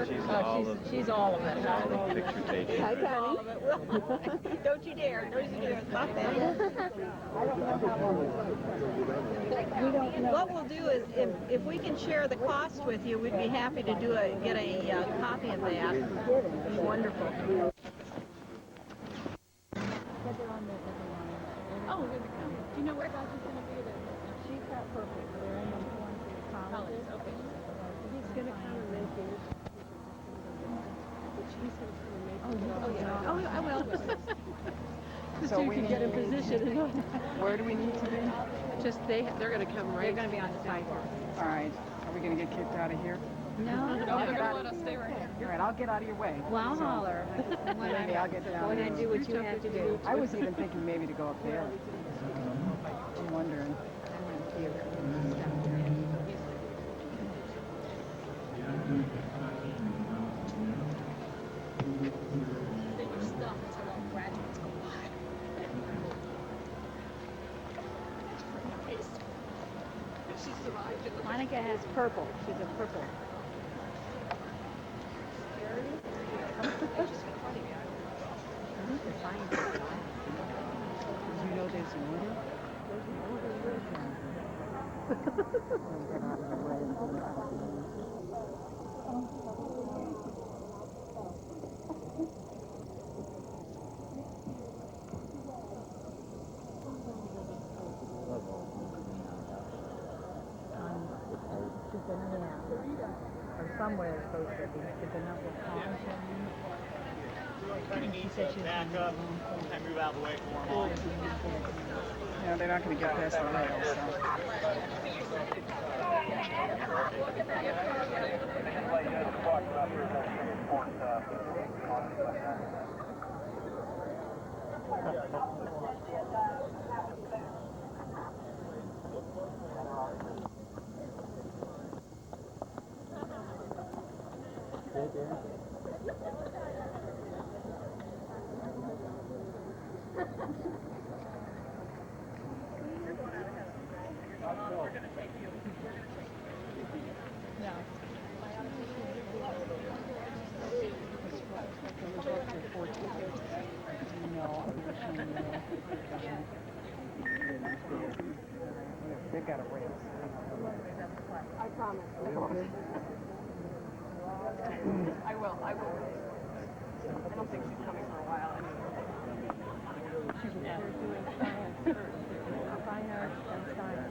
She's all of it. All the picture taking. Hi, All Connie. of it. Don't you dare. Don't you dare. Stop that. What we'll do is, if we can share the cost with you, we'd be happy to get a copy of that. It'd be wonderful. Oh, here they come. Do you know where God's going to be? She's got purple. They're in the one for the colleges. Okay. He's going to come and make it. She's going to come and make it. Oh, yeah. Oh, I will. So you can get in position. Where do we need to be? Just they're going to come right. They're going to be on the sidewalk. All right. Are we going to get kicked out of here? No. They're going to want to stay right here. All right, I'll get out of your way. Well, I'll holler. Maybe I'll get down. When I do what you have to do. I was even thinking maybe to go up there. I'm wondering. Monica has purple. She's a purple. You know there's water? Or somewhere it's supposed to be. It's enough of She said she'd back up and move out of the way for them. Yeah, they're not going to get past the rails, so. They've got a rail. I promise. I will. I don't think she's coming for a while anyway.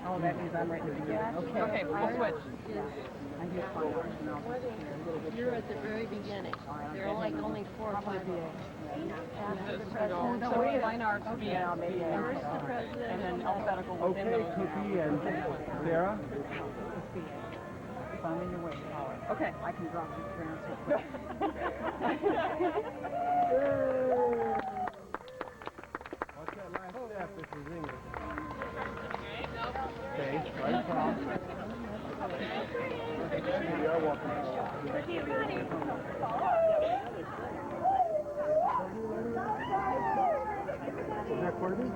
Oh, that means I'm right in the beginning. Okay. Okay, we'll switch. I do fine arts now. You're at the very beginning. There are like only 4 or 5 of them. So fine arts would be First the president. and then alphabetical within Okay, those. Cookie and Sarah. If I'm in your way. Okay, I can drop this transfer. What's that last step, Mrs. English? Okay, right across. You're welcome. Is that Courtney?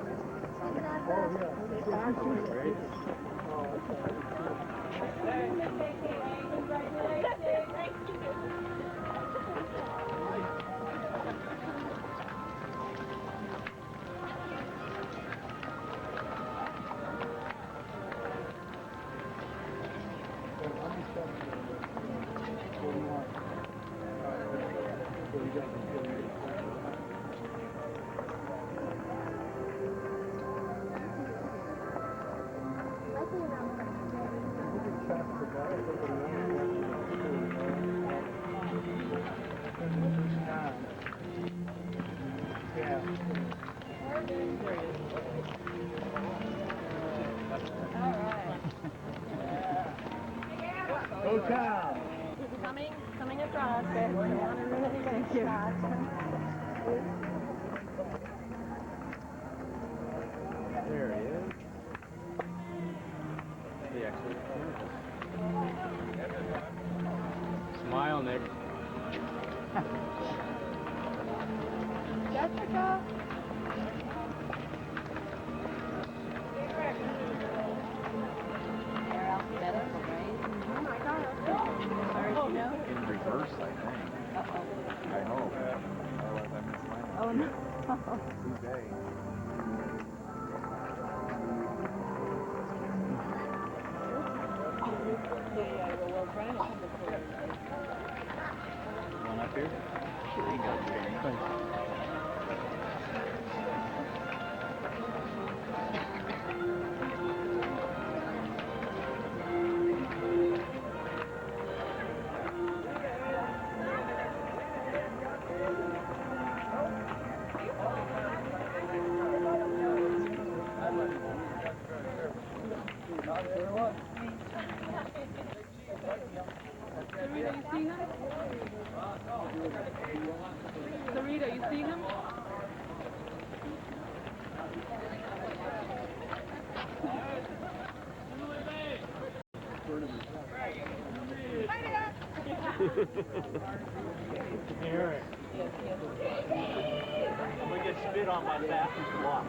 Oh, yeah. Great. Go town! Coming across. Thank you. There he is. The exit. Smile, Nick. Jessica? They're alphabetical, right? Oh my God. As far as you know. In reverse, I think. no. One up here? Sure, you got it. Sarita, you see him? Sarita, you see him? I'm gonna get spit on my fastest walk.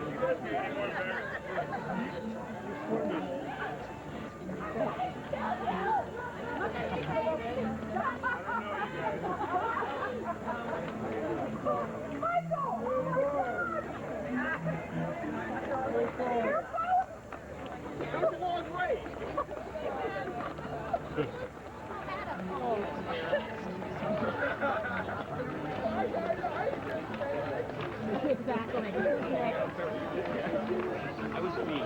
I was mean.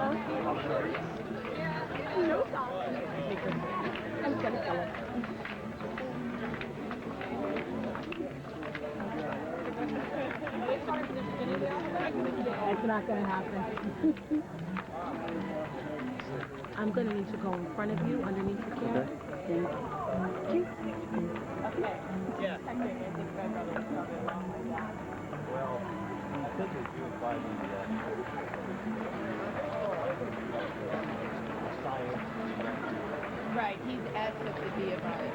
No problem. I'm gonna kill it. It's not gonna happen. I'm gonna need to go in front of you, underneath the camera. Okay. Yeah. Well, I think it's you by science. Right, he's asked us to be about it.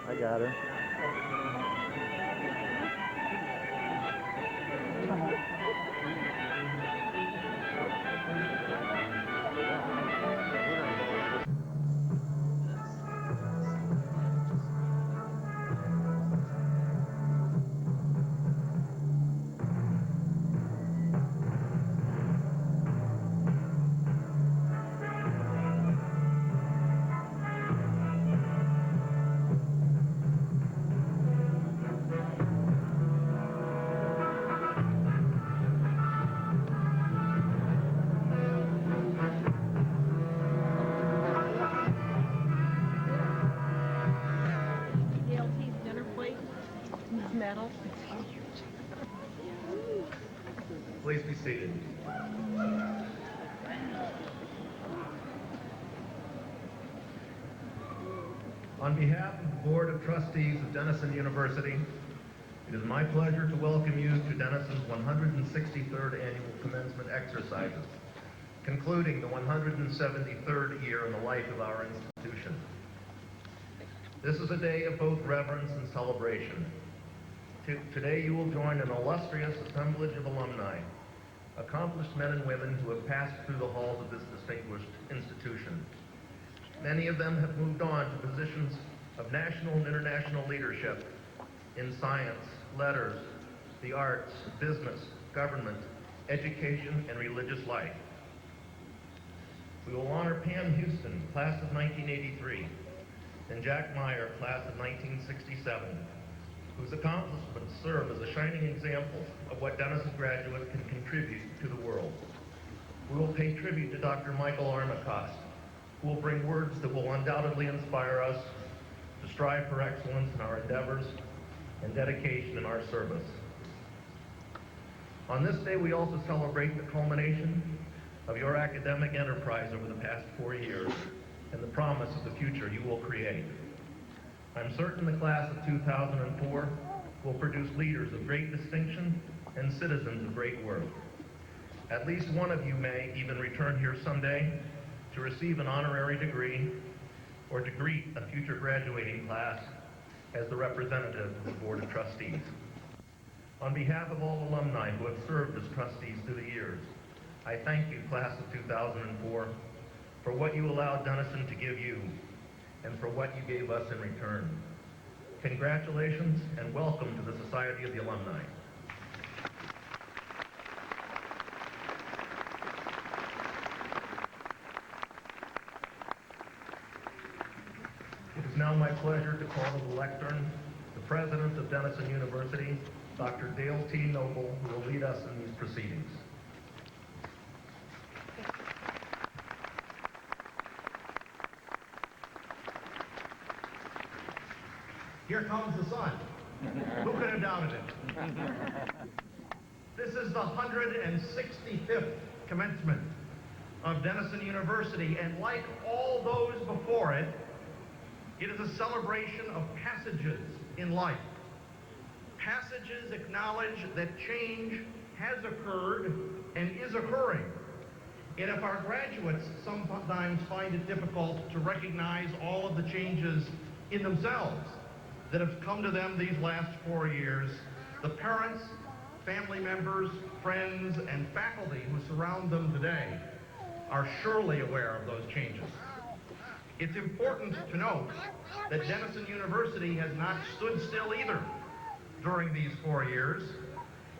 I got her. DLT's dinner plate, metal. Please be seated. On behalf of the Board of Trustees of Denison University, it is my pleasure to welcome you to Denison's 163rd Annual Commencement Exercises, concluding the 173rd year in the life of our institution. This is a day of both reverence and celebration, Today you will join an illustrious assemblage of alumni, accomplished men and women who have passed through the halls of this distinguished institution. Many of them have moved on to positions of national and international leadership in science, letters, the arts, business, government, education, and religious life. We will honor Pam Houston, class of 1983, and Jack Meyer, class of 1967, whose accomplishments serve as a shining example of what Denison graduates can contribute to the world. We will pay tribute to Dr. Michael Armacost, who will bring words that will undoubtedly inspire us to strive for excellence in our endeavors and dedication in our service. On this day, we also celebrate the culmination of your academic enterprise over the past 4 years and the promise of the future you will create. I'm certain the class of 2004 will produce leaders of great distinction and citizens of great worth. At least one of you may even return here someday to receive an honorary degree or to greet a future graduating class as the representative of the Board of Trustees. On behalf of all alumni who have served as trustees through the years, I thank you, class of 2004, for what you allowed Denison to give you and for what you gave us in return. Congratulations and welcome to the Society of the Alumni. It is now my pleasure to call to the lectern the President of Denison University, Dr. Dale T. Noble, who will lead us in these proceedings. Here comes the sun. Who could have doubted it? This is the 165th commencement of Denison University, and like all those before it, it is a celebration of passages in life. Passages acknowledge that change has occurred and is occurring. And if our graduates sometimes find it difficult to recognize all of the changes in themselves that have come to them these last 4 years, the parents, family members, friends, and faculty who surround them today are surely aware of those changes. It's important to note that Denison University has not stood still either during these 4 years,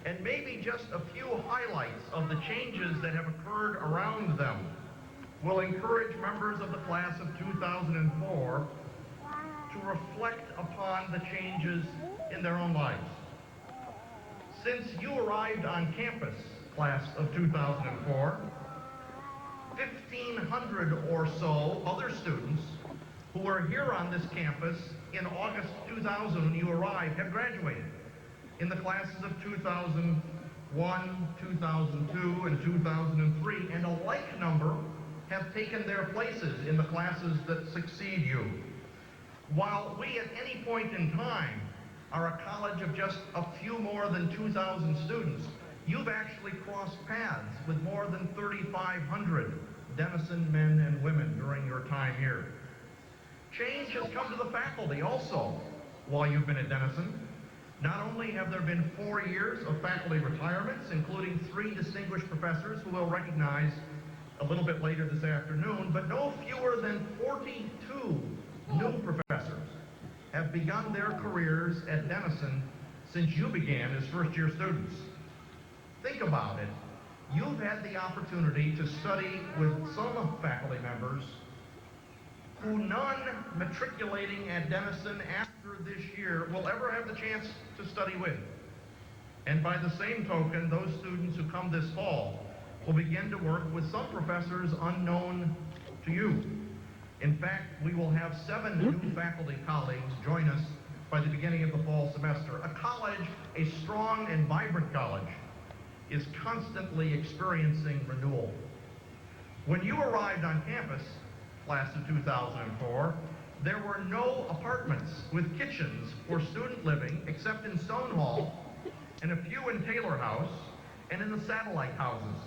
and maybe just a few highlights of the changes that have occurred around them will encourage members of the class of 2004 to reflect upon the changes in their own lives. Since you arrived on campus, class of 2004, 1,500 or so other students who were here on this campus in August 2000 when you arrived have graduated in the classes of 2001, 2002, and 2003, and a like number have taken their places in the classes that succeed you. While we at any point in time are a college of just a few more than 2,000 students, you've actually crossed paths with more than 3,500 Denison men and women during your time here. Change has come to the faculty also while you've been at Denison. Not only have there been 4 years of faculty retirements, including 3 distinguished professors who we'll recognize a little bit later this afternoon, but no fewer than 42 new professors have begun their careers at Denison since you began as first-year students. Think about it. You've had the opportunity to study with some faculty members who none matriculating at Denison after this year will ever have the chance to study with. And by the same token, those students who come this fall will begin to work with some professors unknown to you. In fact, we will have 7 new faculty colleagues join us by the beginning of the fall semester. A college, a strong and vibrant college, is constantly experiencing renewal. When you arrived on campus, class of 2004, there were no apartments with kitchens for student living except in Stonewall and a few in Taylor House and in the satellite houses.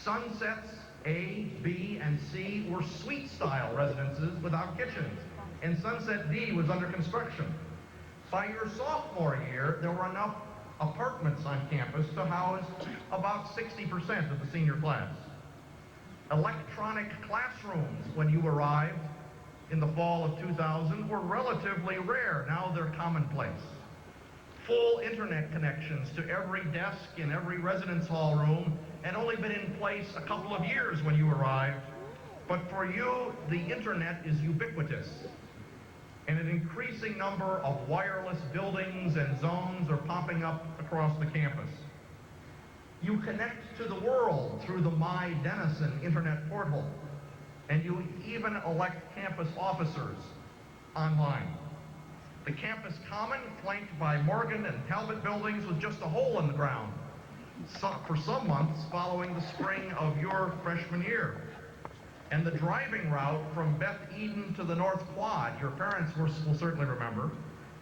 Sunsets A, B, and C were suite-style residences without kitchens, and Sunset D was under construction. By your sophomore year, there were enough apartments on campus to house about 60% of the senior class. Electronic classrooms, when you arrived in the fall of 2000, were relatively rare. Now they're commonplace. Full internet connections to every desk in every residence hall room had only been in place a couple of years when you arrived, but for you, the internet is ubiquitous, and an increasing number of wireless buildings and zones are popping up across the campus. You connect to the world through the My Denison internet portal, and you even elect campus officers online. The campus common, flanked by Morgan and Talbot buildings, was just a hole in the ground for some months following the spring of your freshman year. And the driving route from Beth Eden to the North Quad, your parents will certainly remember,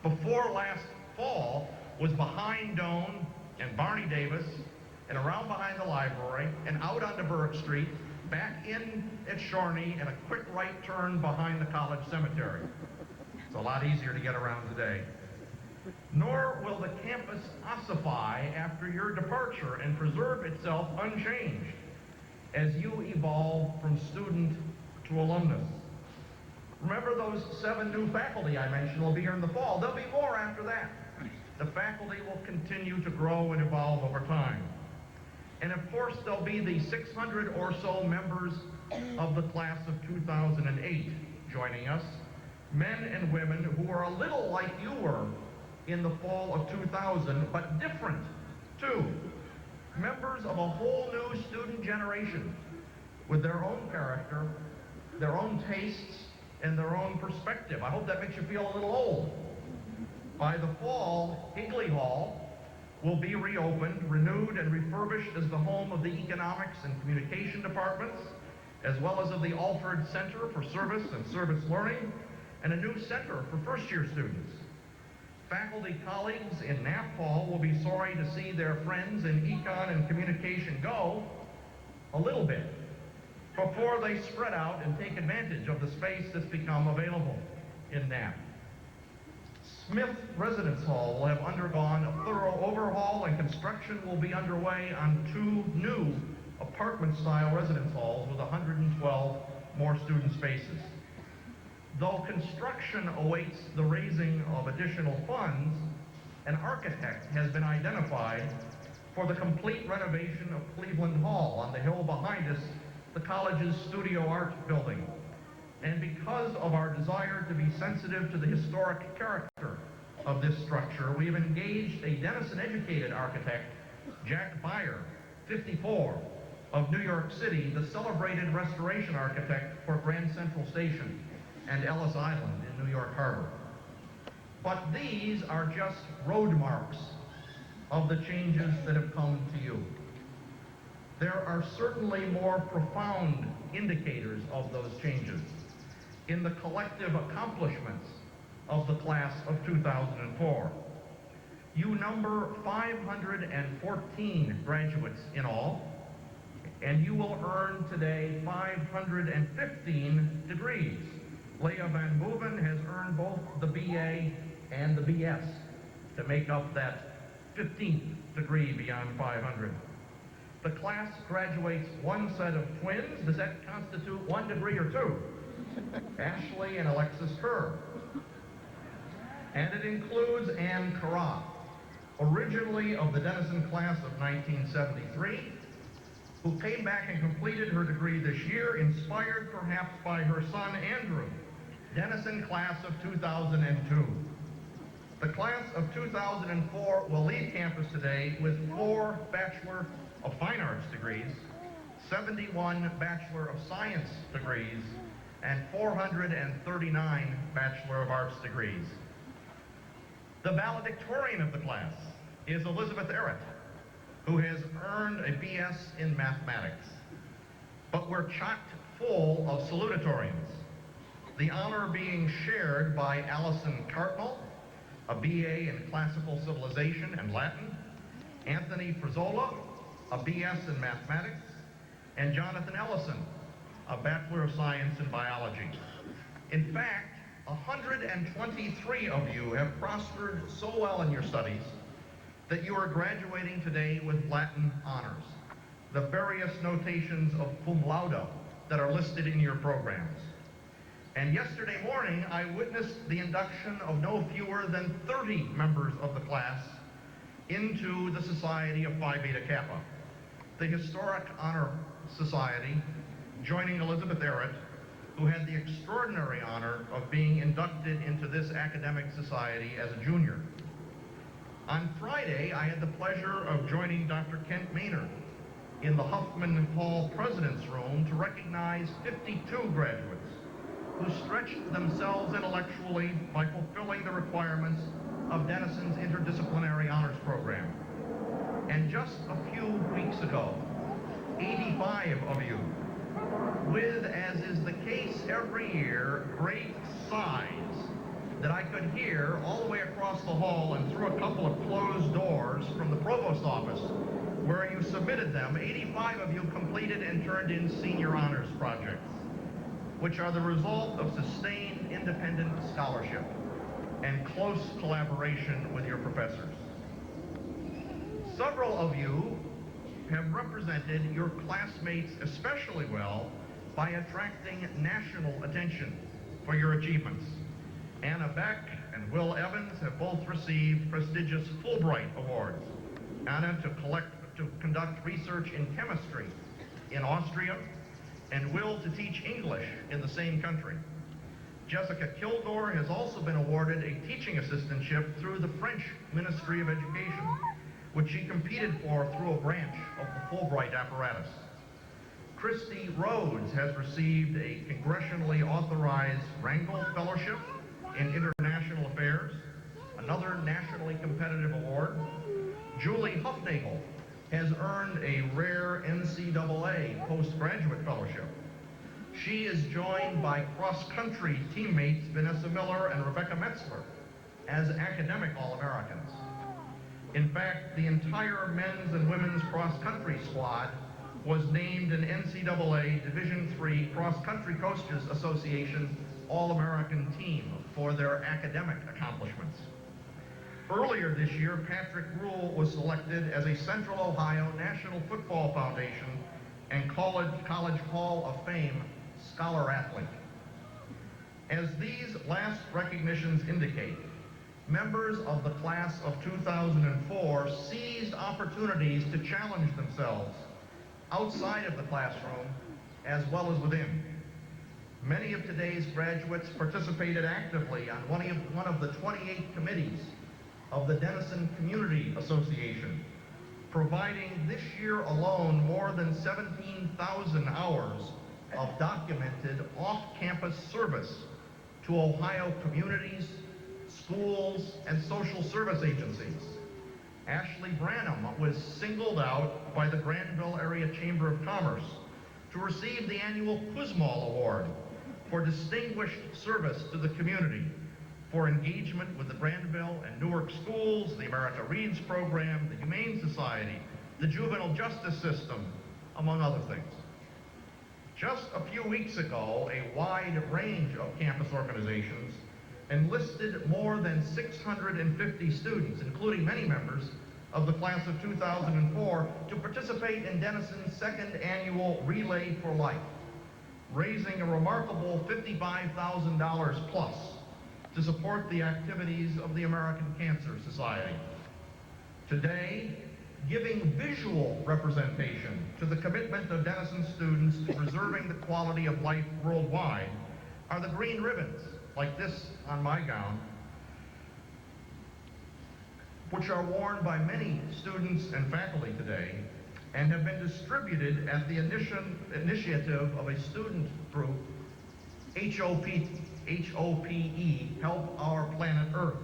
before last fall was behind Doane and Barney Davis and around behind the library and out onto Burke Street, back in at Shorney, and a quick right turn behind the college cemetery. It's a lot easier to get around today. Nor will the campus ossify after your departure and preserve itself unchanged as you evolve from student to alumnus. Remember those 7 new faculty I mentioned will be here in the fall. There'll be more after that. The faculty will continue to grow and evolve over time. And of course, there'll be the 600 or so members of the class of 2008 joining us, men and women who are a little like you were in the fall of 2000, but different too. Members of a whole new student generation with their own character, their own tastes, and their own perspective. I hope that makes you feel a little old. By the fall, Higley Hall will be reopened, renewed, and refurbished as the home of the Economics and Communication departments, as well as of the Alford Center for Service and Service Learning, and a new center for first-year students. Faculty colleagues in Knapp Hall will be sorry to see their friends in Econ and Communication go a little bit before they spread out and take advantage of the space that's become available in Knapp. Smith Residence Hall will have undergone a thorough overhaul, and construction will be underway on 2 new apartment-style residence halls with 112 more student spaces. Though construction awaits the raising of additional funds, an architect has been identified for the complete renovation of Cleveland Hall on the hill behind us, the college's studio art building. And because of our desire to be sensitive to the historic character of this structure, we have engaged a Denison-educated architect, Jack Beyer, 54, of New York City, the celebrated restoration architect for Grand Central Station and Ellis Island in New York Harbor. But these are just road marks of the changes that have come to you. There are certainly more profound indicators of those changes in the collective accomplishments of the class of 2004. You number 514 graduates in all, and you will earn today 515 degrees. Leah Van Boeven has earned both the BA and the BS to make up that 15th degree beyond 500. The class graduates 1 set of twins. Does that constitute 1 degree or 2? Ashley and Alexis Kerr. And it includes Ann Carra, originally of the Denison class of 1973, who came back and completed her degree this year, inspired perhaps by her son Andrew, Denison class of 2002. The class of 2004 will leave campus today with 4 Bachelor of Fine Arts degrees, 71 Bachelor of Science degrees, and 439 Bachelor of Arts degrees. The valedictorian of the class is Elizabeth Errett, who has earned a BS in mathematics. But we're chocked full of salutatorians, the honor being shared by Allison Cartnell, a BA in Classical Civilization and Latin, Anthony Frizzola, a BS in Mathematics, and Jonathan Ellison, a Bachelor of Science in Biology. In fact, 123 of you have prospered so well in your studies that you are graduating today with Latin honors, the various notations of cum laude that are listed in your programs. And yesterday morning, I witnessed the induction of no fewer than 30 members of the class into the Society of Phi Beta Kappa, the historic honor society, joining Elizabeth Errett, who had the extraordinary honor of being inducted into this academic society as a junior. On Friday, I had the pleasure of joining Dr. Kent Maynard in the Huffman Hall President's Room to recognize 52 graduates who stretched themselves intellectually by fulfilling the requirements of Denison's interdisciplinary honors program. And just a few weeks ago, 85 of you, with, as is the case every year, great sighs that I could hear all the way across the hall and through a couple of closed doors from the provost office, where you submitted them. 85 of you completed and turned in senior honors projects, which are the result of sustained independent scholarship and close collaboration with your professors. Several of you have represented your classmates especially well by attracting national attention for your achievements. Anna Beck and Will Evans have both received prestigious Fulbright Awards. Anna to conduct research in chemistry in Austria, and Will to teach English in the same country. Jessica Kilgore has also been awarded a teaching assistantship through the French Ministry of Education, which she competed for through a branch of the Fulbright apparatus. Christy Rhodes has received a congressionally authorized Rangel Fellowship in International Affairs, another nationally competitive award. Julie Huffnagel has earned a rare NCAA postgraduate fellowship. She is joined by cross-country teammates Vanessa Miller and Rebecca Metzler as academic All-Americans. In fact, the entire men's and women's cross-country squad was named an NCAA Division III Cross-Country Coaches Association All-American team for their academic accomplishments. Earlier this year, Patrick Rule was selected as a Central Ohio National Football Foundation and College Hall of Fame Scholar Athlete. As these last recognitions indicate, members of the class of 2004 seized opportunities to challenge themselves outside of the classroom as well as within. Many of today's graduates participated actively on one of the 28 committees of the Denison Community Association, providing this year alone more than 17,000 hours of documented off-campus service to Ohio communities, schools, and social service agencies. Ashley Branham was singled out by the Granville Area Chamber of Commerce to receive the annual Kuzmal Award for distinguished service to the community, for engagement with the Granville and Newark schools, the America Reads program, the Humane Society, the juvenile justice system, among other things. Just a few weeks ago, a wide range of campus organizations enlisted more than 650 students, including many members of the class of 2004, to participate in Denison's second annual Relay for Life, raising a remarkable $55,000 plus to support the activities of the American Cancer Society. Today, giving visual representation to the commitment of Denison students to preserving the quality of life worldwide are the green ribbons, like this on my gown, which are worn by many students and faculty today and have been distributed at the initiative of a student group, HOPE, Help Our Planet Earth,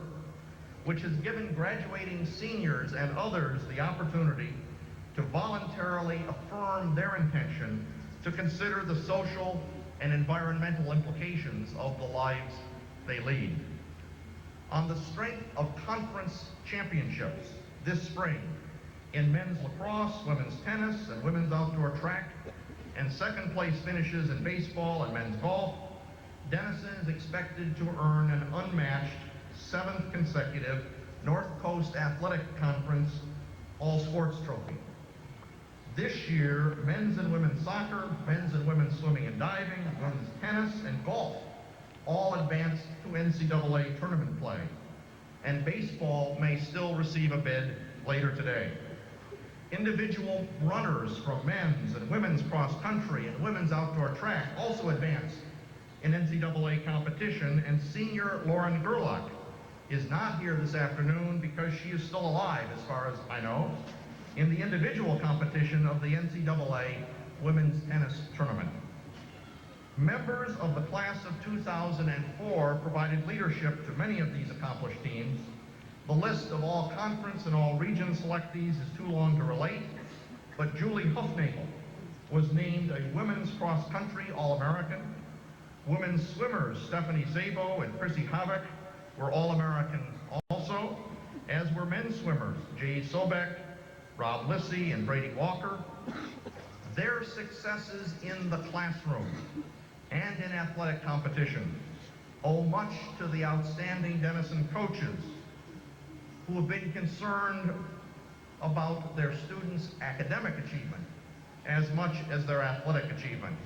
which has given graduating seniors and others the opportunity to voluntarily affirm their intention to consider the social and environmental implications of the lives they lead. On the strength of conference championships this spring in men's lacrosse, women's tennis, and women's outdoor track, and second place finishes in baseball and men's golf, Denison is expected to earn an unmatched 7th consecutive North Coast Athletic Conference All-Sports Trophy. This year, men's and women's soccer, men's and women's swimming and diving, women's tennis, and golf all advanced to NCAA tournament play, and baseball may still receive a bid later today. Individual runners from men's and women's cross country and women's outdoor track also advanced in NCAA competition, and senior Lauren Gerlach is not here this afternoon because she is still alive, as far as I know, in the individual competition of the NCAA Women's Tennis Tournament. Members of the class of 2004 provided leadership to many of these accomplished teams. The list of all conference and all region selectees is too long to relate, but Julie Huffnagel was named a women's cross-country All-American. Women's swimmers Stephanie Szabo and Chrissy Havok were All-Americans also, as were men's swimmers Jay Sobek, Rob Lissy, and Brady Walker. Their successes in the classroom and in athletic competition owe much to the outstanding Denison coaches who have been concerned about their students' academic achievement as much as their athletic achievement,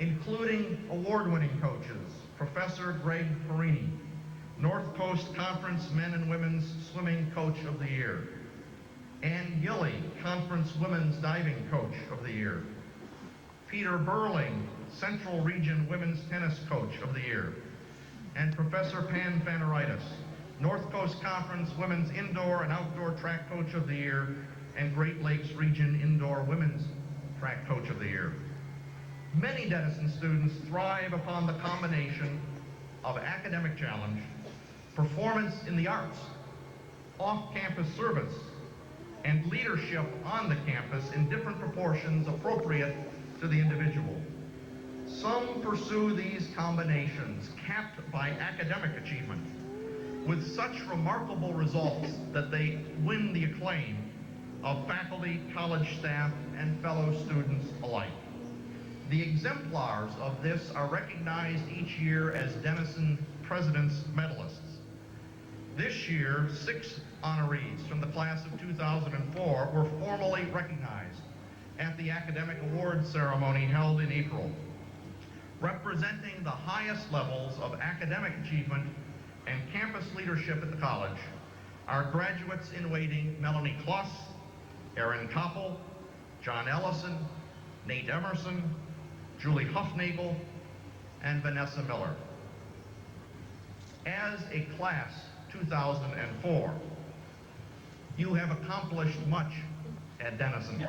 including award-winning coaches, Professor Greg Perini, North Coast Conference Men and Women's Swimming Coach of the Year, Ann Gilly, Conference Women's Diving Coach of the Year, Peter Burling, Central Region Women's Tennis Coach of the Year, and Professor Pan Fanaritis, North Coast Conference Women's Indoor and Outdoor Track Coach of the Year, and Great Lakes Region Indoor Women's Track Coach of the Year. Many Denison students thrive upon the combination of academic challenge, performance in the arts, off-campus service, and leadership on the campus in different proportions appropriate to the individual. Some pursue these combinations capped by academic achievement with such remarkable results that they win the acclaim of faculty, college staff, and fellow students alike. The exemplars of this are recognized each year as Denison President's Medalists. This year, 6 honorees from the class of 2004 were formally recognized at the academic awards ceremony held in April. Representing the highest levels of academic achievement and campus leadership at the college are graduates in waiting Melanie Kloss, Erin Koppel, John Ellison, Nate Emerson, Julie Huffnagel, and Vanessa Miller. As a class 2004, you have accomplished much at Denison,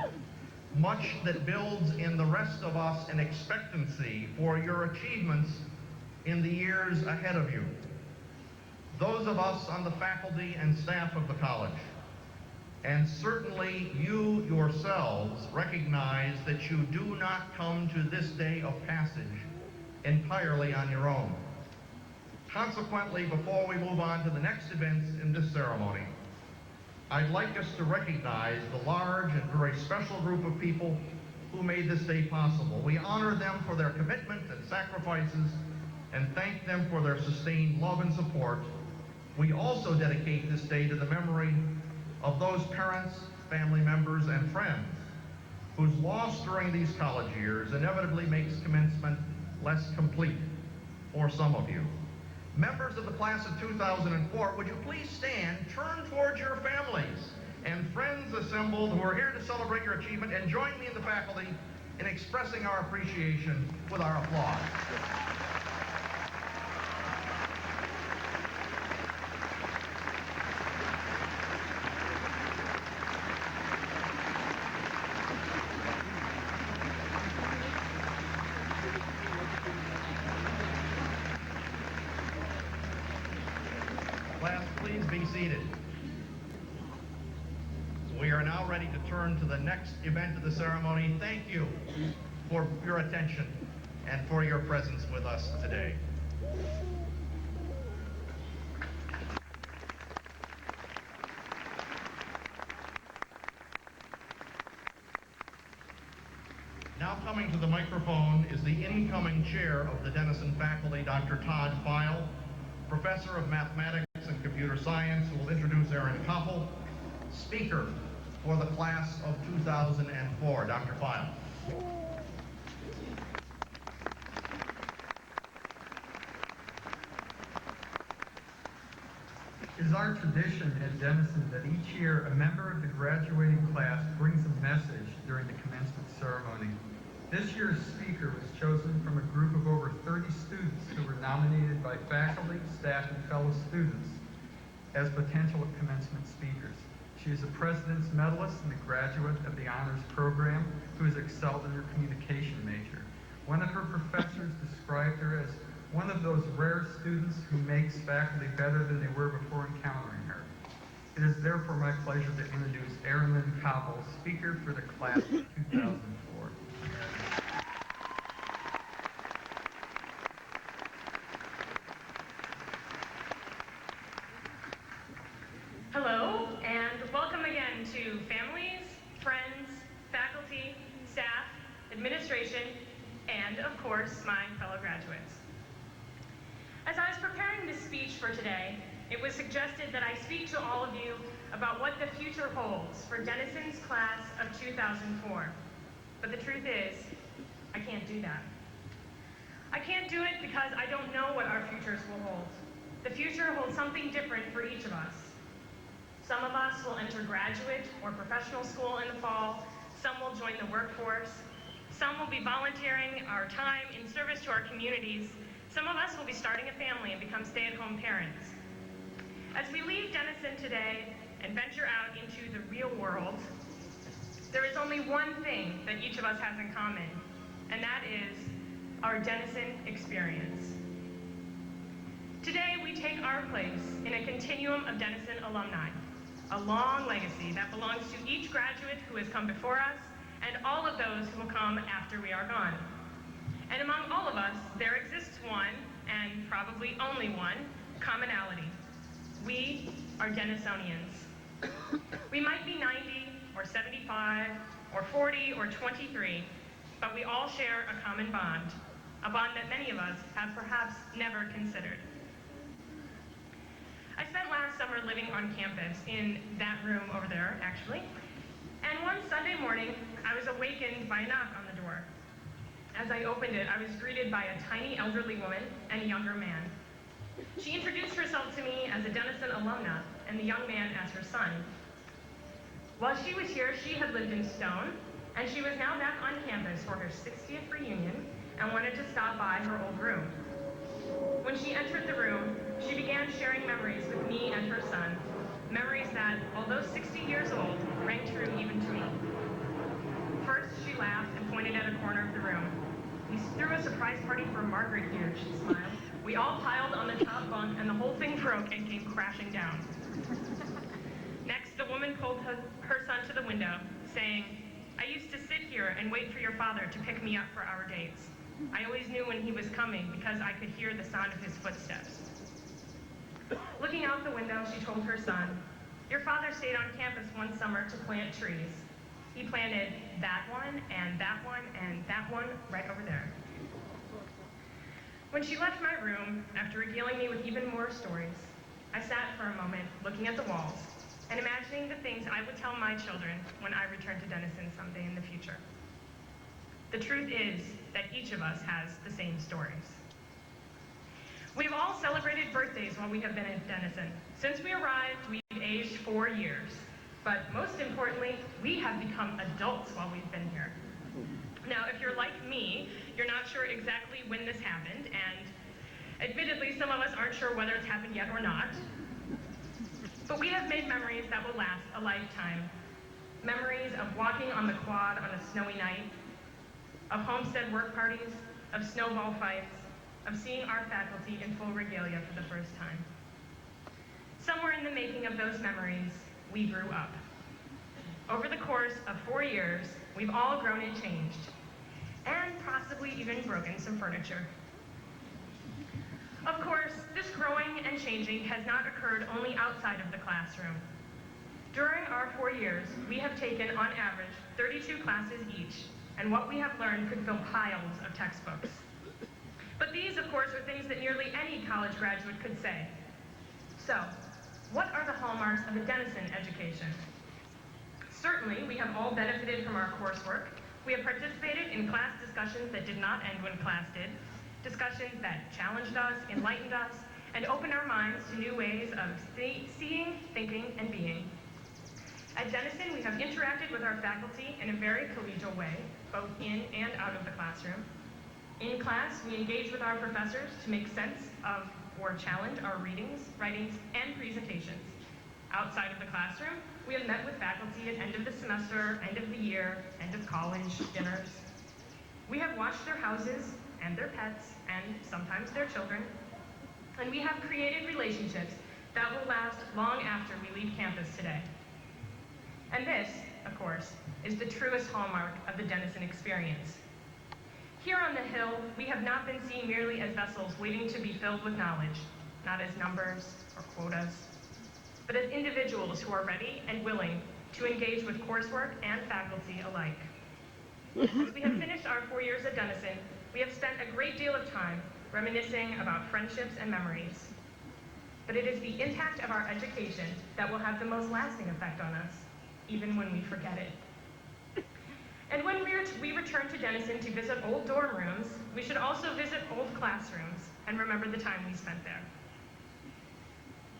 much that builds in the rest of us an expectancy for your achievements in the years ahead of you. Those of us on the faculty and staff of the college, and certainly you yourselves, recognize that you do not come to this day of passage entirely on your own. Consequently, before we move on to the next events in this ceremony, I'd like us to recognize the large and very special group of people who made this day possible. We honor them for their commitment and sacrifices and thank them for their sustained love and support. We also dedicate this day to the memory of those parents, family members, and friends whose loss during these college years inevitably makes commencement less complete for some of you. Members of the class of 2004, would you please stand, turn towards your families and friends assembled who are here to celebrate your achievement, and join me and the faculty in expressing our appreciation with our applause. Class, please be seated. We are now ready to turn to the next event of the ceremony. Thank you for your attention and for your presence with us today. Now coming to the microphone is the incoming chair of the Denison faculty, Dr. Todd Feil, professor of mathematics and computer science, who will introduce Aaron Koppel, speaker for the class of 2004. Dr. Feil. It is our tradition at Denison that each year a member of the graduating class brings a message during the commencement ceremony. This year's speaker was chosen from a group of over 30 students who were nominated by faculty, staff, and fellow students as potential commencement speakers. She is a President's Medalist and a graduate of the Honors Program who has excelled in her communication major. One of her professors described her as one of those rare students who makes faculty better than they were before encountering her. It is therefore my pleasure to introduce Erin Lynn Koppel, speaker for the class of 2004. Hello, and welcome again to families, friends, faculty, staff, administration, and of course, my fellow graduates. As I was preparing this speech for today, it was suggested that I speak to all of you about what the future holds for Denison's class of 2004. But the truth is, I can't do that. I can't do it because I don't know what our futures will hold. The future holds something different for each of us. Some of us will enter graduate or professional school in the fall. Some will join the workforce. Some will be volunteering our time in service to our communities. Some of us will be starting a family and become stay-at-home parents. As we leave Denison today and venture out into the real world, there is only one thing that each of us has in common, and that is our Denison experience. Today, we take our place in a continuum of Denison alumni, a long legacy that belongs to each graduate who has come before us and all of those who will come after we are gone. And among all of us, there exists one, and probably only one, commonality. We are Denisonians. We might be 90, or 75, or 40, or 23, but we all share a common bond, a bond that many of us have perhaps never considered. I spent last summer living on campus, in that room over there, actually, and one Sunday morning, I was awakened by a knock on the door. As I opened it, I was greeted by a tiny elderly woman and a younger man. She introduced herself to me as a Denison alumna, and the young man as her son. While she was here, she had lived in Stone, and she was now back on campus for her 60th reunion and wanted to stop by her old room. When she entered the room, she began sharing memories with me and her son, memories that, although 60 years old, rang true even to me. First, she laughed and pointed at a corner of the room. "We threw a surprise party for Margaret here," she smiled. "We all piled on the top bunk, and the whole thing broke and came crashing down." Next, the woman pulled her son to the window, saying, "I used to sit here and wait for your father to pick me up for our dates. I always knew when he was coming because I could hear the sound of his footsteps." Looking out the window, she told her son, "Your father stayed on campus one summer to plant trees. He planted that one, and that one, and that one right over there." When she left my room, after regaling me with even more stories, I sat for a moment looking at the walls and imagining the things I would tell my children when I return to Denison someday in the future. The truth is that each of us has the same stories. We've all celebrated birthdays while we have been in Denison. Since we arrived, we've aged 4 years. But most importantly, we have become adults while we've been here. Now, if you're like me, you're not sure exactly when this happened, and admittedly, some of us aren't sure whether it's happened yet or not. But we have made memories that will last a lifetime. Memories of walking on the quad on a snowy night, of homestead work parties, of snowball fights, of seeing our faculty in full regalia for the first time. Somewhere in the making of those memories, we grew up. Over the course of 4 years, we've all grown and changed, and possibly even broken some furniture. Of course, this growing and changing has not occurred only outside of the classroom. During our 4 years, we have taken, on average, 32 classes each, and what we have learned could fill piles of textbooks. But these, of course, are things that nearly any college graduate could say. So, what are the hallmarks of a Denison education? Certainly, we have all benefited from our coursework. We have participated in class discussions that did not end when class did, discussions that challenged us, enlightened us, and opened our minds to new ways of seeing, thinking, and being. At Denison, we have interacted with our faculty in a very collegial way, both in and out of the classroom. In class, we engage with our professors to make sense of or challenge our readings, writings, and presentations. Outside of the classroom, we have met with faculty at end of the semester, end of the year, end of college dinners. We have watched their houses and their pets and sometimes their children, and we have created relationships that will last long after we leave campus today. And this, of course, is the truest hallmark of the Denison experience. Here on the Hill, we have not been seen merely as vessels waiting to be filled with knowledge, not as numbers or quotas, but as individuals who are ready and willing to engage with coursework and faculty alike. As we have finished our 4 years at Denison, we have spent a great deal of time reminiscing about friendships and memories. But it is the impact of our education that will have the most lasting effect on us, even when we forget it. And when we return to Denison to visit old dorm rooms, we should also visit old classrooms and remember the time we spent there.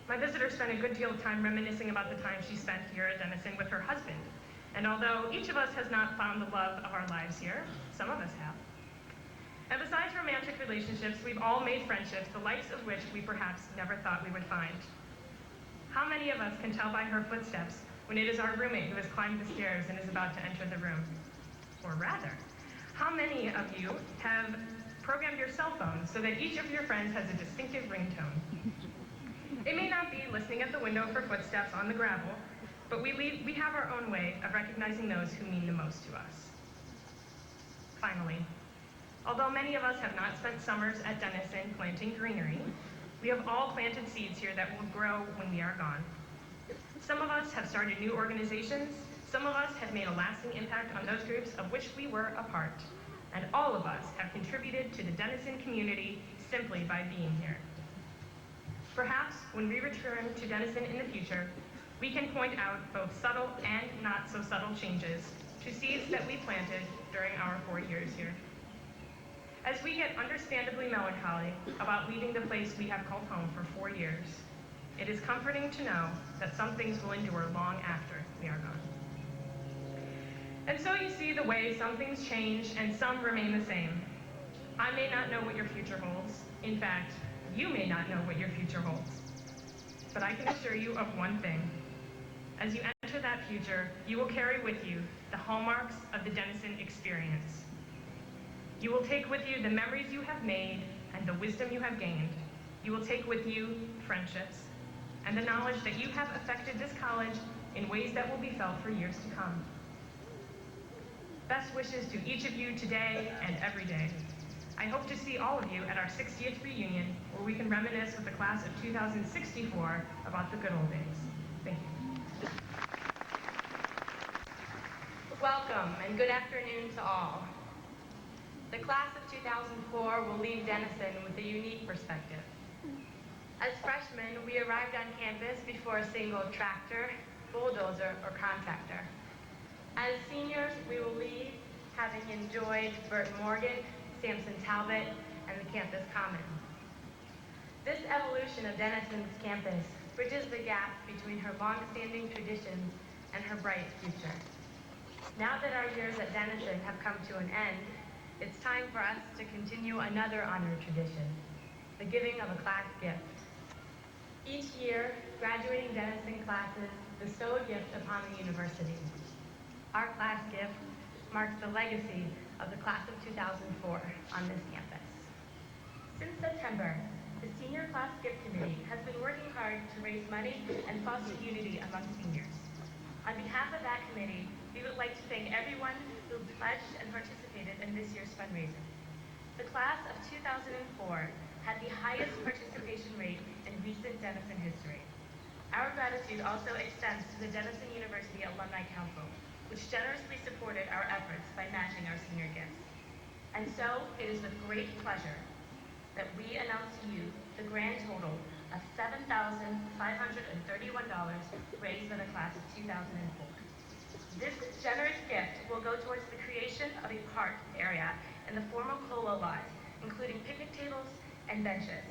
My visitor spent a good deal of time reminiscing about the time she spent here at Denison with her husband. And although each of us has not found the love of our lives here, some of us have. And besides romantic relationships, we've all made friendships, the likes of which we perhaps never thought we would find. How many of us can tell by her footsteps when it is our roommate who has climbed the stairs and is about to enter the room? Or rather, how many of you have programmed your cell phone so that each of your friends has a distinctive ringtone? It may not be listening at the window for footsteps on the gravel, but we have our own way of recognizing those who mean the most to us. Finally, although many of us have not spent summers at Denison planting greenery, we have all planted seeds here that will grow when we are gone. Some of us have started new organizations. Some of us have made a lasting impact on those groups of which we were a part. And all of us have contributed to the Denison community simply by being here. Perhaps when we return to Denison in the future, we can point out both subtle and not so subtle changes to seeds that we planted during our 4 years here. As we get understandably melancholy about leaving the place we have called home for 4 years, it is comforting to know that some things will endure long after we are gone. And so you see the way some things change and some remain the same. I may not know what your future holds. In fact, you may not know what your future holds. But I can assure you of one thing. As you enter that future, you will carry with you the hallmarks of the Denison experience. You will take with you the memories you have made and the wisdom you have gained. You will take with you friendships and the knowledge that you have affected this college in ways that will be felt for years to come. Best wishes to each of you today and every day. I hope to see all of you at our 60th reunion, where we can reminisce with the class of 2064 about the good old days. Thank you. Welcome and good afternoon to all. The class of 2004 will leave Denison with a unique perspective. As freshmen, we arrived on campus before a single tractor, bulldozer, or contractor. As seniors, we will leave having enjoyed Burt Morgan, Samson Talbot, and the campus commons. This evolution of Denison's campus bridges the gap between her long-standing traditions and her bright future. Now that our years at Denison have come to an end, it's time for us to continue another honored tradition, the giving of a class gift. Each year, graduating Denison classes bestow a gift upon the university. Our class gift marks the legacy of the class of 2004 on this campus. Since September, the Senior Class Gift Committee has been working hard to raise money and foster unity among seniors. On behalf of that committee, we would like to thank everyone who pledged and participated in this year's fundraiser. The class of 2004 had the highest participation rate in recent Denison history. Our gratitude also extends to the Denison University Alumni Council, which generously supported our efforts by matching our senior gifts. And so, it is with great pleasure that we announce to you the grand total of $7,531 raised by the class of 2004. This generous gift will go towards the creation of a park area in the former Colo lot, including picnic tables and benches.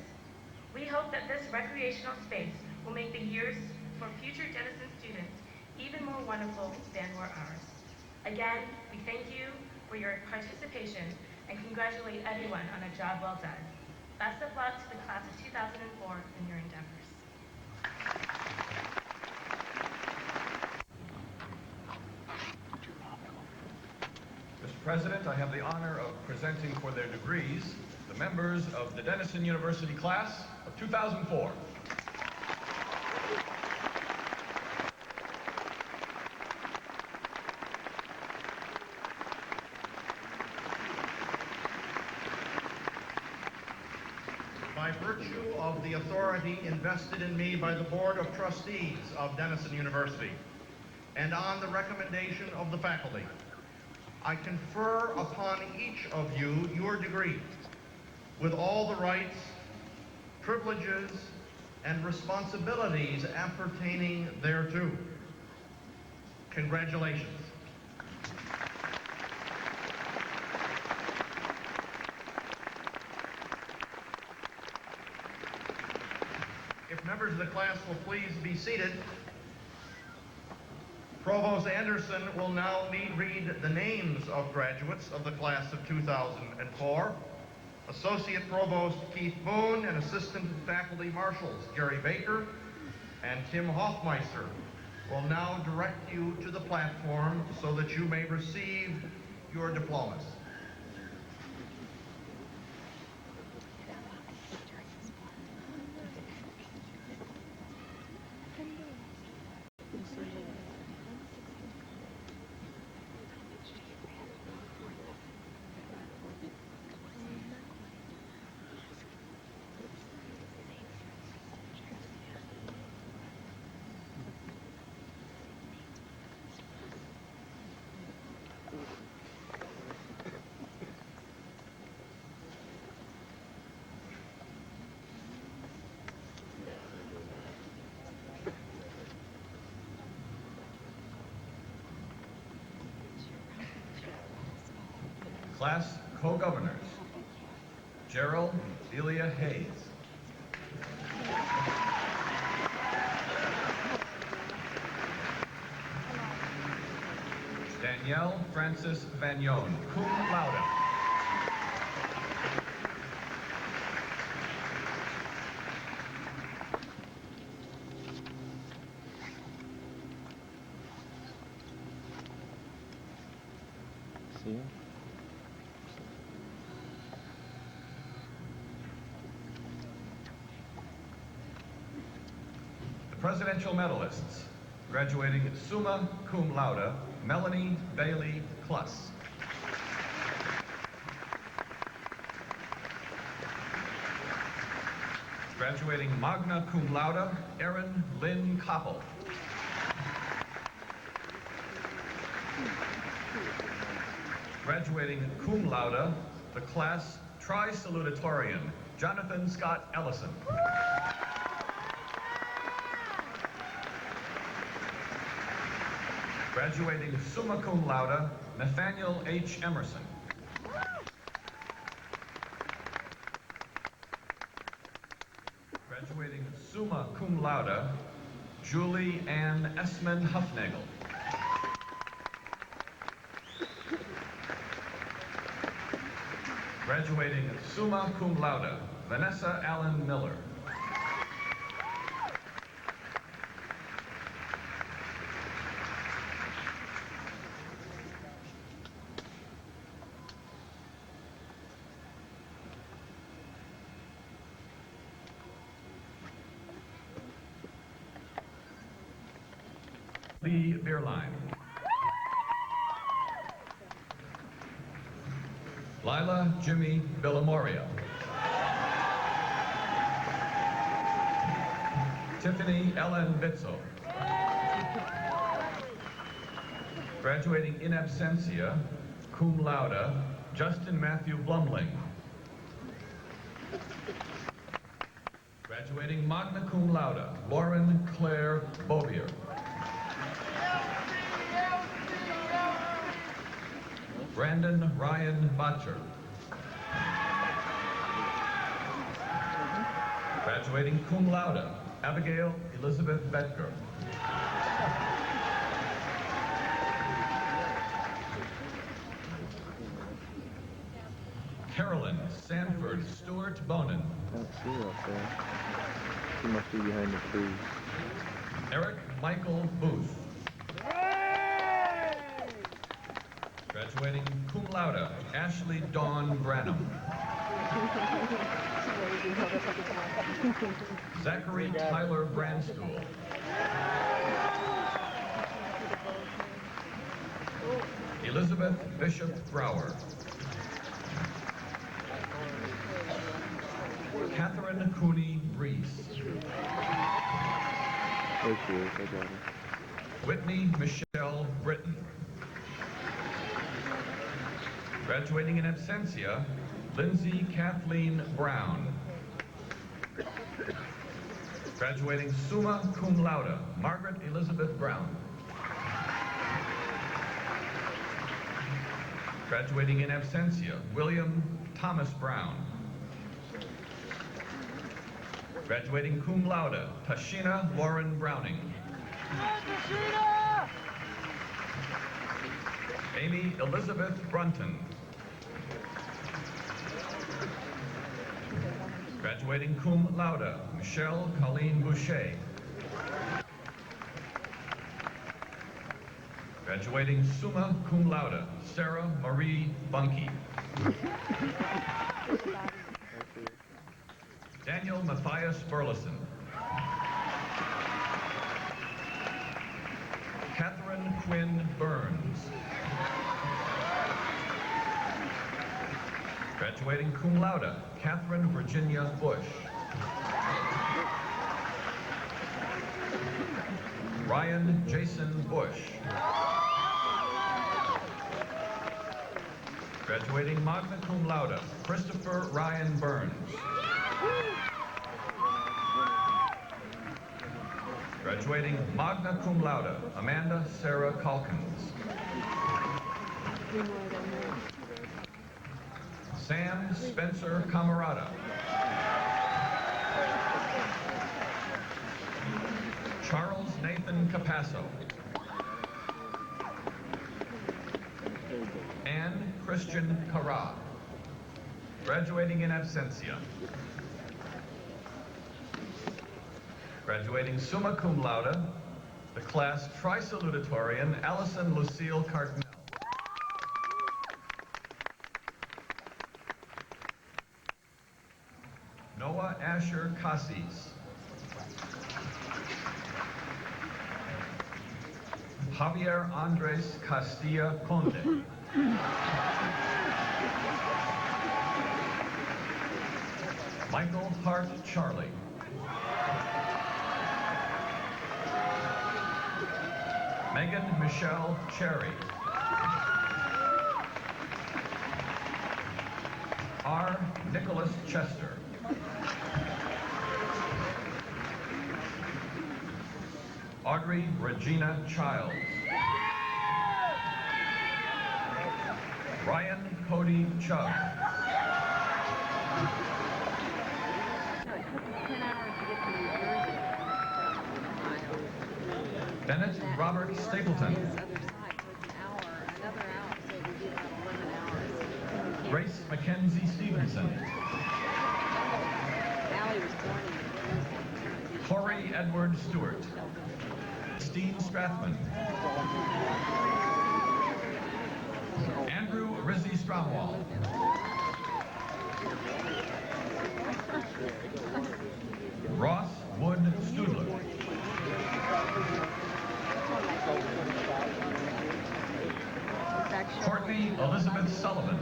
We hope that this recreational space will make the years for future Denison students even more wonderful than were ours. Again, we thank you for your participation and congratulate everyone on a job well done. Best of luck to the class of 2004 in your endeavors. Mr. President, I have the honor of presenting for their degrees the members of the Denison University class of 2004. By virtue of the authority invested in me by the Board of Trustees of Denison University, and on the recommendation of the faculty, I confer upon each of you your degree, with all the rights, privileges, and responsibilities appertaining thereto. Congratulations. If members of the class will please be seated, Provost Anderson will now read the names of graduates of the class of 2004. Associate Provost Keith Boone and Assistant Faculty Marshals Gary Baker and Tim Hoffmeister will now direct you to the platform so that you may receive your diplomas. Class co-governors, Gerald Delia Hayes. Danielle Francis Vagnon, cum laude. See you. Presidential medalists, graduating summa cum laude, Melanie Bailey Kluss. Graduating magna cum laude, Erin Lynn Koppel. Graduating cum laude, the class tri-salutatorian, Jonathan Scott Ellison. Graduating summa cum laude, Nathaniel H. Emerson. Graduating summa cum laude, Julie Ann Esmond Huffnagel. Graduating summa cum laude, Vanessa Allen Miller. Lee Beerline. Lila Jimmy Villamoria. Tiffany Ellen Bitzel. Graduating in absentia, cum laude, Justin Matthew Blumling. Graduating magna cum laude, Lauren Claire Bovier. Brandon Ryan Botcher. Graduating cum laude, Abigail Elizabeth Betker. Carolyn Sanford Stewart Bonin. I don't see her up there. She must be behind the trees. Eric Michael Booth. Graduating cum laude, Ashley Dawn Branham. Zachary Tyler Brandstuhl. Elizabeth Bishop Brower. Catherine Cooney Reese. There she is, I got her. Whitney Michelle Britton. Graduating in absentia, Lindsay Kathleen Brown. Graduating summa cum laude, Margaret Elizabeth Brown. Graduating in absentia, William Thomas Brown. Graduating cum laude, Tashina Lauren Browning. Amy Elizabeth Brunton. Graduating cum laude, Michelle Colleen Boucher. Graduating summa cum laude, Sarah Marie Bunky. Daniel Matthias Burleson. Catherine Quinn Burns. Graduating cum laude, Catherine Virginia Bush. Ryan Jason Bush. Graduating magna cum laude, Christopher Ryan Burns. Graduating magna cum laude, Amanda Sarah Calkins. Sam Spencer Camarada. Charles Nathan Capasso. Ann Christian Carra. Graduating in absentia. Graduating summa cum laude, the class tri-salutatorian Allison Lucille Cardinal. Noah Asher Cassis. Javier Andres Castilla Conde. Michael Hart Charlie. Megan Michelle Cherry. R. Nicholas Chester. Audrey Regina Childs. Ryan Cody Chubb. Bennett Robert Stapleton. Grace Mackenzie Stevenson. Corey Edward Stewart. Steen Strathman. Andrew Rizzy Stromwall. Ross Wood Studler. Courtney Elizabeth Sullivan.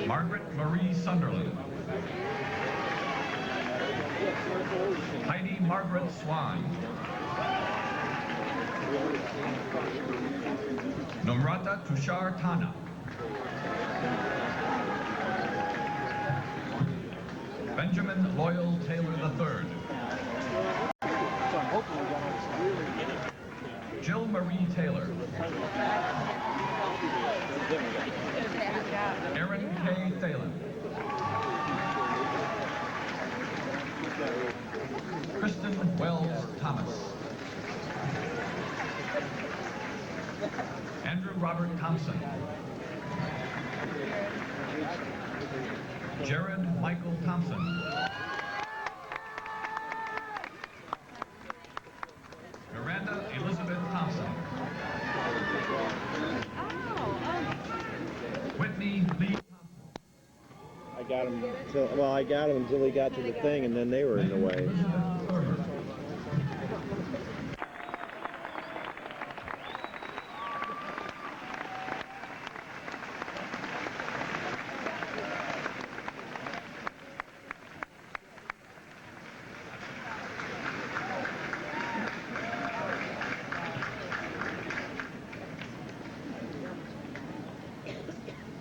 Margaret Marie Sunderland. Heidi Margaret Swan. Namrata Tushar Tana. Benjamin Loyal Taylor III. Jill Marie Taylor. Aaron K. Thalen. Kristen Wells Thomas. Andrew Robert Thompson. Jared Michael Thompson. Miranda Elizabeth Thompson. Whitney Lee. I got him. I got him until he got to the thing, and then they were in the way.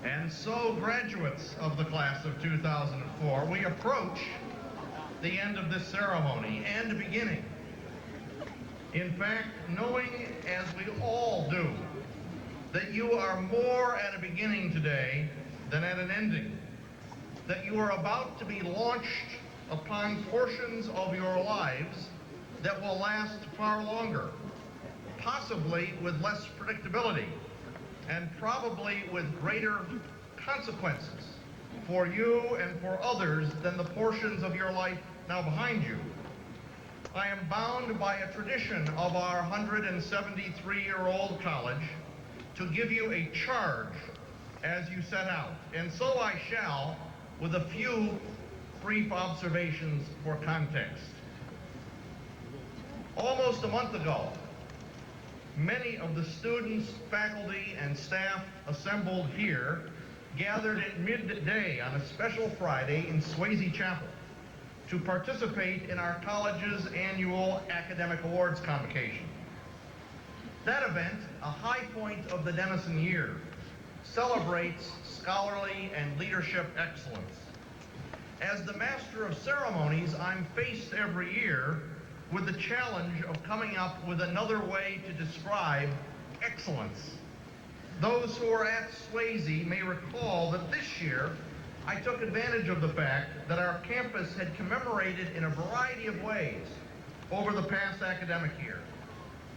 And so, graduates of the class of 2004, we approach the end of this ceremony and beginning. In fact, knowing, as we all do, that you are more at a beginning today than at an ending, that you are about to be launched upon portions of your lives that will last far longer, possibly with less predictability, and probably with greater consequences for you and for others than the portions of your life now behind you. I am bound by a tradition of our 173-year-old college to give you a charge as you set out, and so I shall, with a few brief observations for context. Almost a month ago, many of the students, faculty, and staff assembled here gathered at midday on a special Friday in Swayze Chapel to participate in our college's annual academic awards convocation. That event, a high point of the Denison year, celebrates scholarly and leadership excellence. As the Master of Ceremonies, I'm faced every year with the challenge of coming up with another way to describe excellence. Those who are at Swayze may recall that this year I took advantage of the fact that our campus had commemorated in a variety of ways over the past academic year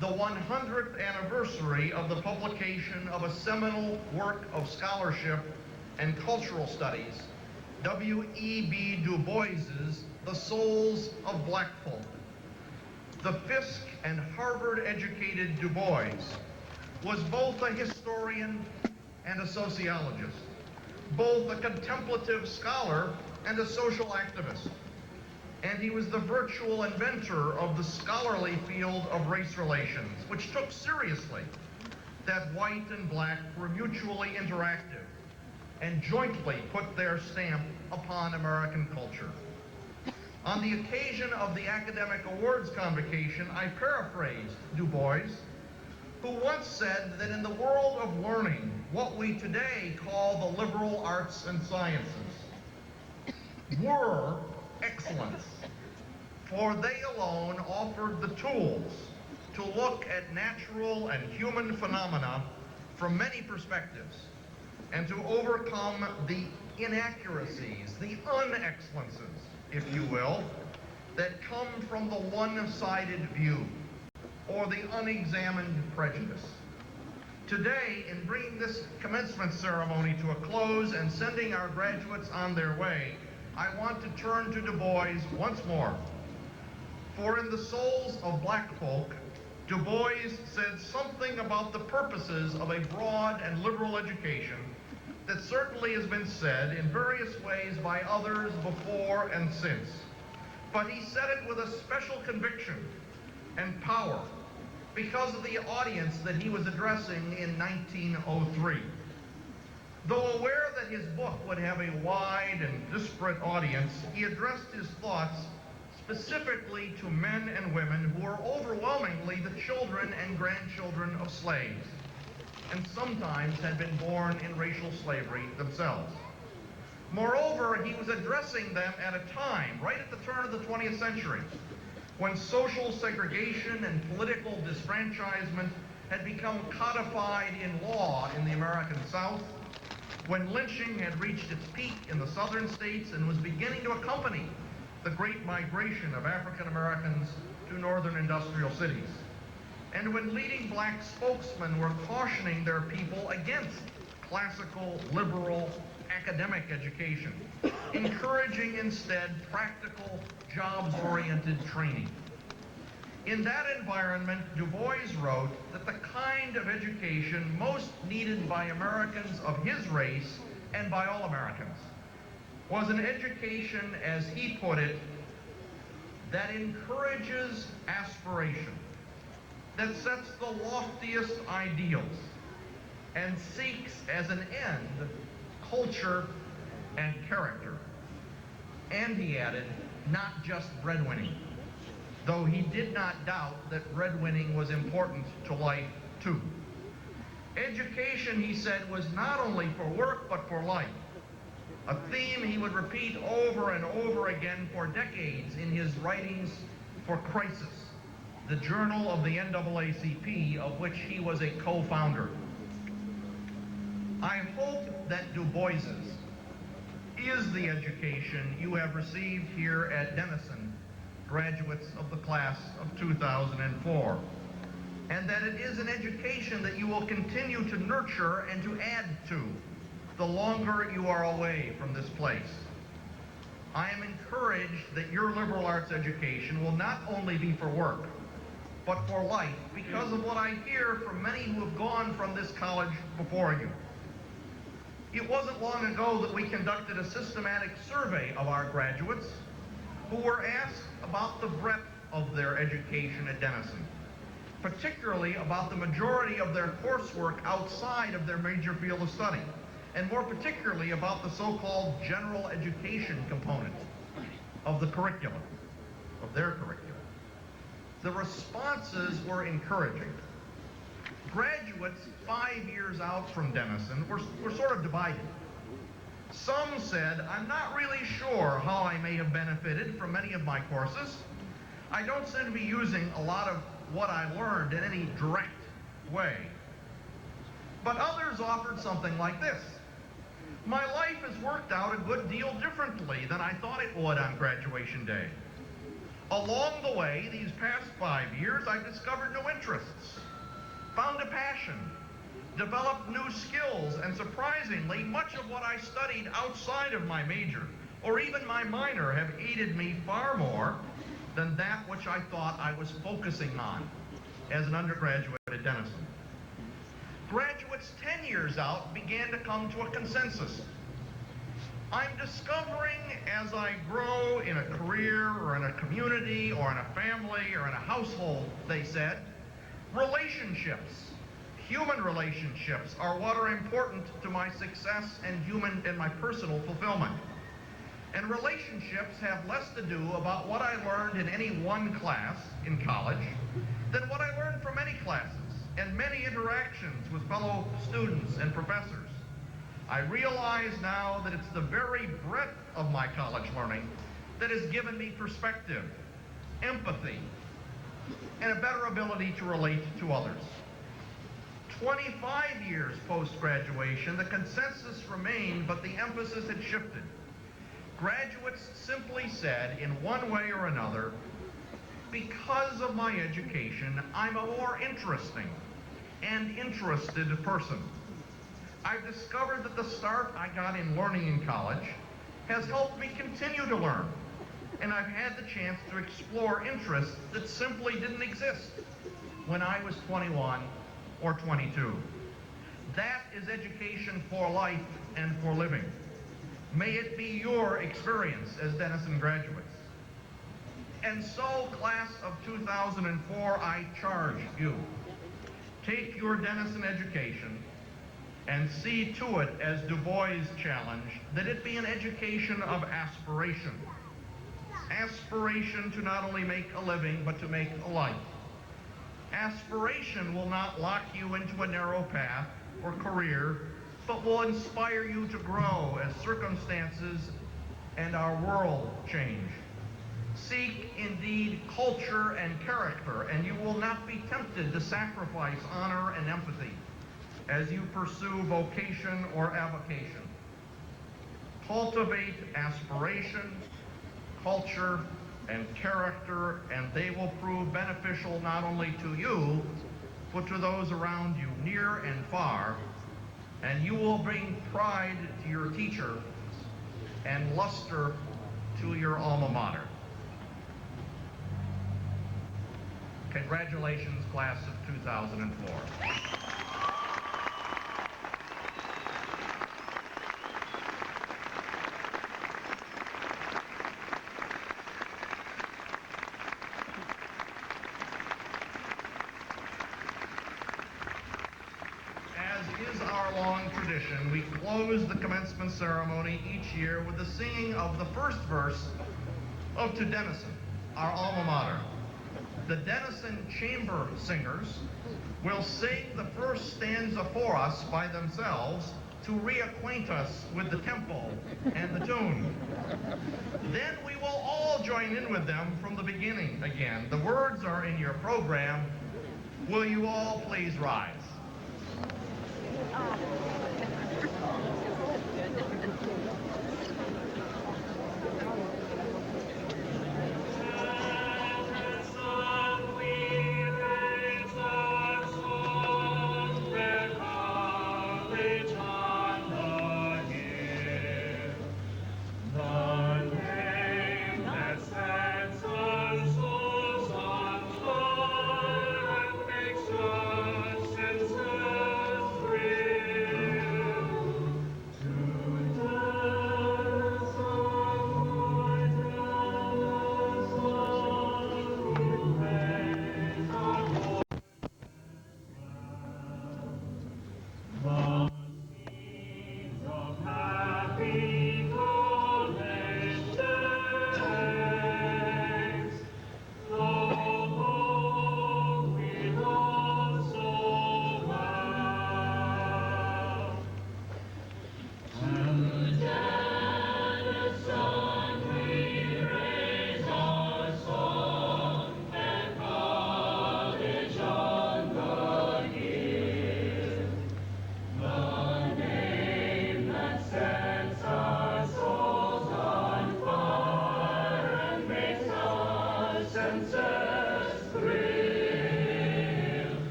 the 100th anniversary of the publication of a seminal work of scholarship and cultural studies, W.E.B. Du Bois's The Souls of Black Folk. The Fisk and Harvard-educated Du Bois was both a historian and a sociologist, both a contemplative scholar and a social activist. And he was the virtual inventor of the scholarly field of race relations, which took seriously that white and black were mutually interactive and jointly put their stamp upon American culture. On the occasion of the academic awards convocation, I paraphrased Du Bois, who once said that in the world of learning, what we today call the liberal arts and sciences were excellence, for they alone offered the tools to look at natural and human phenomena from many perspectives and to overcome the inaccuracies, the unexcellences, if you will, that come from the one-sided view or the unexamined prejudice. Today, in bringing this commencement ceremony to a close and sending our graduates on their way, I want to turn to Du Bois once more. For in The Souls of Black Folk, Du Bois said something about the purposes of a broad and liberal education that certainly has been said in various ways by others before and since. But he said it with a special conviction and power because of the audience that he was addressing in 1903. Though aware that his book would have a wide and disparate audience, he addressed his thoughts specifically to men and women who are overwhelmingly the children and grandchildren of slaves, and sometimes had been born in racial slavery themselves. Moreover, he was addressing them at a time, right at the turn of the 20th century, when social segregation and political disfranchisement had become codified in law in the American South, when lynching had reached its peak in the southern states and was beginning to accompany the great migration of African Americans to northern industrial cities, and when leading black spokesmen were cautioning their people against classical, liberal, academic education, encouraging instead practical, jobs-oriented training. In that environment, Du Bois wrote that the kind of education most needed by Americans of his race and by all Americans was an education, as he put it, that encourages aspiration, that sets the loftiest ideals, and seeks as an end culture and character. And he added, not just breadwinning, though he did not doubt that breadwinning was important to life too. Education, he said, was not only for work but for life, a theme he would repeat over and over again for decades in his writings for Crisis, the journal of the NAACP, of which he was a co-founder. I hope that Du Bois's is the education you have received here at Denison, graduates of the class of 2004, and that it is an education that you will continue to nurture and to add to the longer you are away from this place. I am encouraged that your liberal arts education will not only be for work, but for life, because of what I hear from many who have gone from this college before you. It wasn't long ago that we conducted a systematic survey of our graduates who were asked about the breadth of their education at Denison, particularly about the majority of their coursework outside of their major field of study, and more particularly about the so-called general education component of the curriculum, of their curriculum. The responses were encouraging. Graduates 5 years out from Denison were sort of divided. Some said, I'm not really sure how I may have benefited from many of my courses. I don't seem to be using a lot of what I learned in any direct way. But others offered something like this. My life has worked out a good deal differently than I thought it would on graduation day. Along the way, these past 5 years, I've discovered new interests, found a passion, developed new skills, and surprisingly, much of what I studied outside of my major, or even my minor, have aided me far more than that which I thought I was focusing on as an undergraduate at Denison. Graduates 10 years out began to come to a consensus. I'm discovering as I grow in a career or in a community or in a family or in a household, they said, relationships, human relationships are what are important to my success and my personal fulfillment. And relationships have less to do about what I learned in any one class in college than what I learned from many classes and many interactions with fellow students and professors. I realize now that it's the very breadth of my college learning that has given me perspective, empathy, and a better ability to relate to others. 25 years post-graduation, the consensus remained, but the emphasis had shifted. Graduates simply said, in one way or another, because of my education, I'm a more interesting and interested person. I've discovered that the start I got in learning in college has helped me continue to learn, and I've had the chance to explore interests that simply didn't exist when I was 21 or 22. That is education for life and for living. May it be your experience as Denison graduates. And so, class of 2004, I charge you. Take your Denison education and see to it, as Du Bois challenged, that it be an education of aspiration. aspiration to not only make a living, but to make a life. Aspiration will not lock you into a narrow path or career, but will inspire you to grow as circumstances and our world change. Seek indeed culture and character, and you will not be tempted to sacrifice honor and empathy as you pursue vocation or avocation. Cultivate aspiration, culture, and character, and they will prove beneficial not only to you, but to those around you, near and far, and you will bring pride to your teacher and luster to your alma mater. Congratulations, class of 2004. We close the commencement ceremony each year with the singing of the first verse of To Denison, our alma mater. The Denison Chamber Singers will sing the first stanza for us by themselves to reacquaint us with the tempo and the tune. Then we will all join in with them from the beginning again. The words are in your program. Will you all please rise?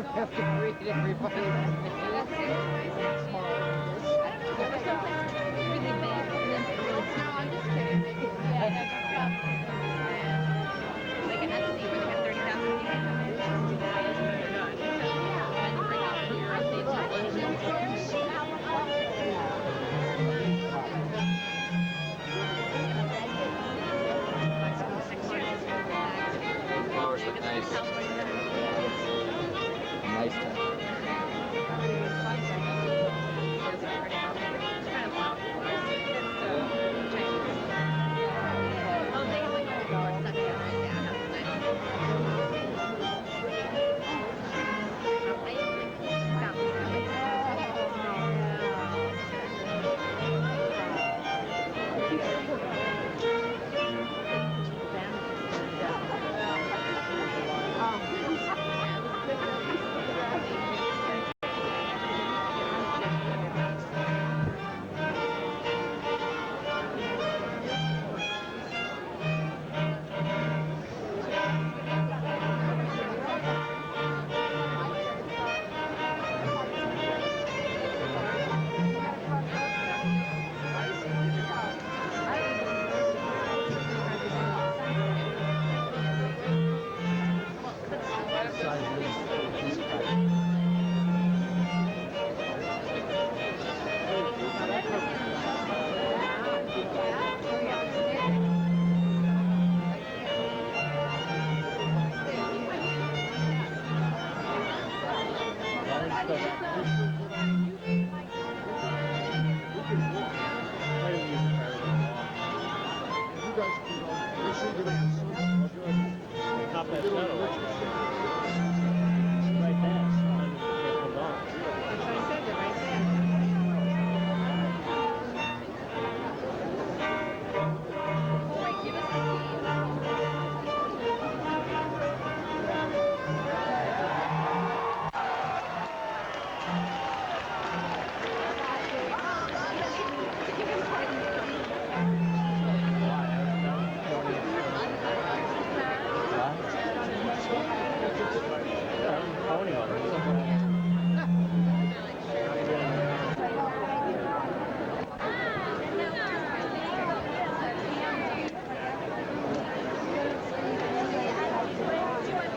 don't have to greet everybody. Flowers look nice. Nice touch. Top that shuttle. Right there. That's what I said, they're right there.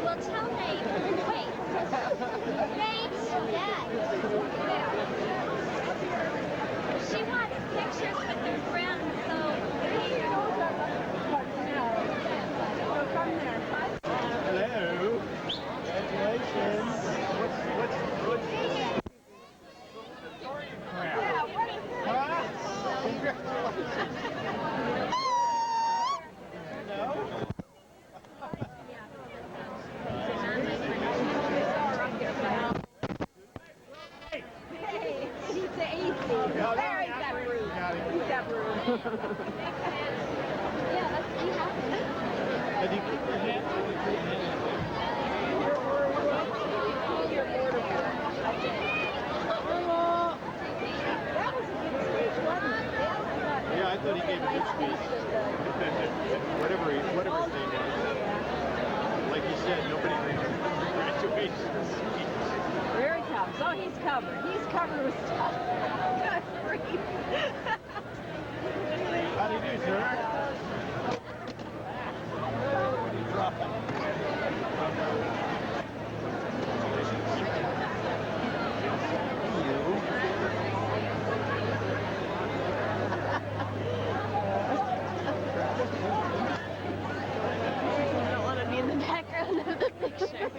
Well, tell Nate. Wait. Nate. Yes. She wants pictures with her friends, so Hello. Congratulations. Have you keep your hand? Yeah, I thought he gave a good speech. whatever his name was. Like you said, nobody graduates from speech. Here he comes. Oh, he's covered. He's covered with stuff. Good grief. How do you do, sir? I don't want to be in the background of the picture.